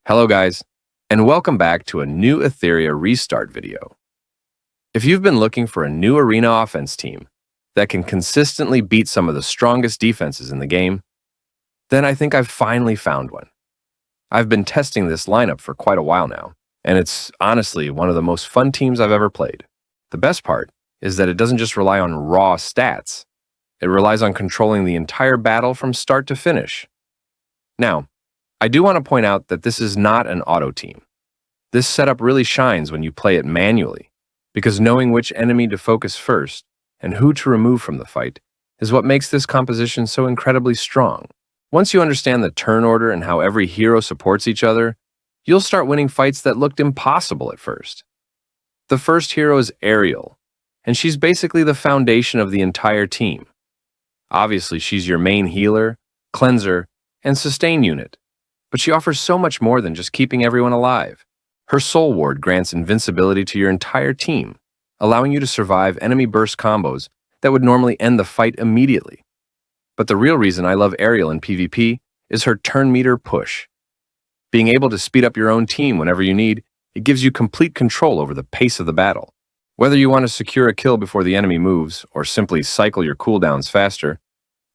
Hello guys, and welcome back to a new Etheria restart video. If you've been looking for a new arena offense team that can consistently beat some of the strongest defenses in the game, then I think I've finally found one. I've been testing this lineup for quite a while now, and it's honestly one of the most fun teams I've ever played. The best part is that it doesn't just rely on raw stats, it relies on controlling the entire battle from start to finish. Now, I do want to point out that this is not an auto team. This setup really shines when you play it manually, because knowing which enemy to focus first and who to remove from the fight is what makes this composition so incredibly strong. Once you understand the turn order and how every hero supports each other, you'll start winning fights that looked impossible at first. The first hero is Ariel, and she's basically the foundation of the entire team. Obviously, she's your main healer, cleanser, and sustain unit. But she offers so much more than just keeping everyone alive. Her Soul Ward grants invincibility to your entire team, allowing you to survive enemy burst combos that would normally end the fight immediately. But the real reason I love Ariel in PvP is her turn meter push. Being able to speed up your own team whenever you need, it gives you complete control over the pace of the battle. Whether you want to secure a kill before the enemy moves or simply cycle your cooldowns faster,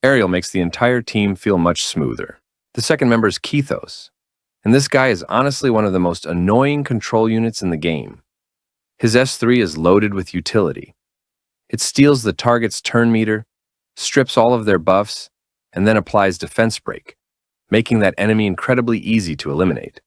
Ariel makes the entire team feel much smoother. The second member is Kethos, and this guy is honestly one of the most annoying control units in the game. His S3 is loaded with utility. It steals the target's turn meter, strips all of their buffs, and then applies defense break, making that enemy incredibly easy to eliminate.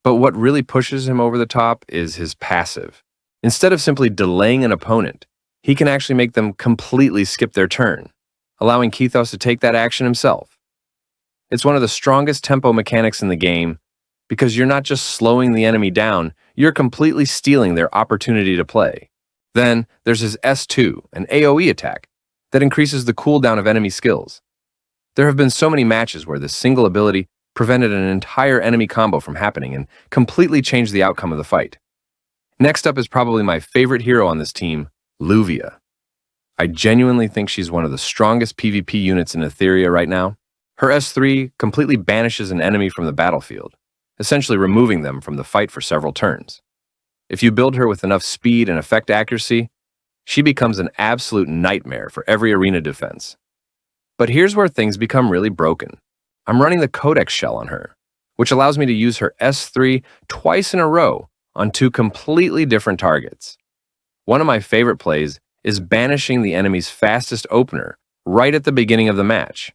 But what really pushes him over the top is his passive. Instead of simply delaying an opponent, he can actually make them completely skip their turn, allowing Kethos to take that action himself. It's one of the strongest tempo mechanics in the game because you're not just slowing the enemy down, you're completely stealing their opportunity to play. Then there's his S2, an AoE attack, that increases the cooldown of enemy skills. There have been so many matches where this single ability prevented an entire enemy combo from happening and completely changed the outcome of the fight. Next up is probably my favorite hero on this team, Louvia. I genuinely think she's one of the strongest PvP units in Etheria right now. Her S3 completely banishes an enemy from the battlefield, essentially removing them from the fight for several turns. If you build her with enough speed and effect accuracy, she becomes an absolute nightmare for every arena defense. But here's where things become really broken. I'm running the Codex shell on her, which allows me to use her S3 twice in a row on two completely different targets. One of my favorite plays is banishing the enemy's fastest opener right at the beginning of the match.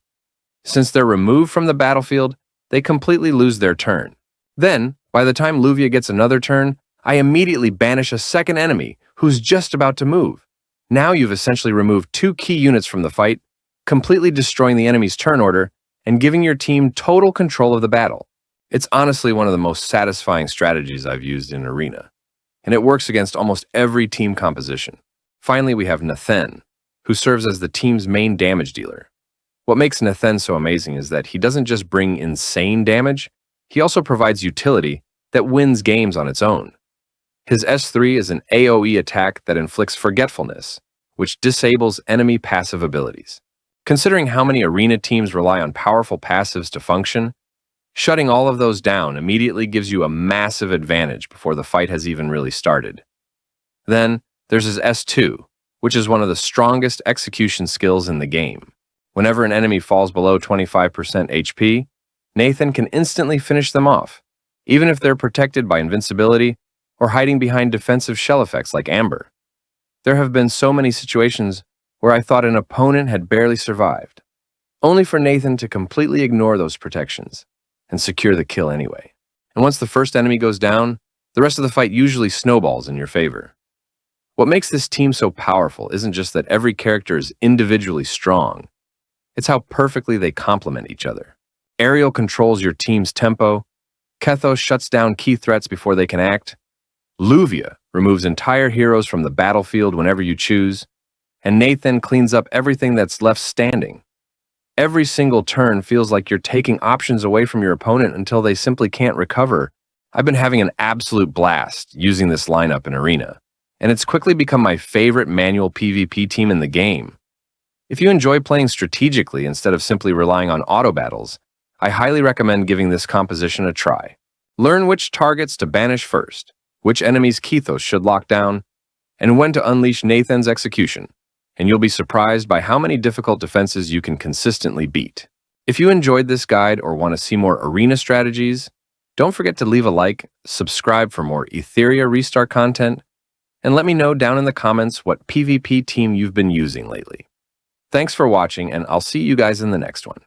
Since they're removed from the battlefield, they completely lose their turn. Then, by the time Louvia gets another turn, I immediately banish a second enemy who's just about to move. Now you've essentially removed two key units from the fight, completely destroying the enemy's turn order and giving your team total control of the battle. It's honestly one of the most satisfying strategies I've used in Arena, and it works against almost every team composition. Finally, we have Nathan, who serves as the team's main damage dealer. What makes Nathan so amazing is that he doesn't just bring insane damage, he also provides utility that wins games on its own. His S3 is an AoE attack that inflicts forgetfulness, which disables enemy passive abilities. Considering how many arena teams rely on powerful passives to function, shutting all of those down immediately gives you a massive advantage before the fight has even really started. Then, there's his S2, which is one of the strongest execution skills in the game. Whenever an enemy falls below 25% HP, Nathan can instantly finish them off, even if they're protected by invincibility or hiding behind defensive shell effects like Amber. There have been so many situations where I thought an opponent had barely survived, only for Nathan to completely ignore those protections and secure the kill anyway. And once the first enemy goes down, the rest of the fight usually snowballs in your favor. What makes this team so powerful isn't just that every character is individually strong, it's how perfectly they complement each other. Ariel controls your team's tempo, Kethos shuts down key threats before they can act, Louvia removes entire heroes from the battlefield whenever you choose, and Nathan cleans up everything that's left standing. Every single turn feels like you're taking options away from your opponent until they simply can't recover. I've been having an absolute blast using this lineup in Arena, and it's quickly become my favorite manual PvP team in the game. If you enjoy playing strategically instead of simply relying on auto battles, I highly recommend giving this composition a try. Learn which targets to banish first, which enemies Kethos should lock down, and when to unleash Nathan's execution, and you'll be surprised by how many difficult defenses you can consistently beat. If you enjoyed this guide or want to see more arena strategies, don't forget to leave a like, subscribe for more Etheria Restart content, and let me know down in the comments what PvP team you've been using lately. Thanks for watching, and I'll see you guys in the next one.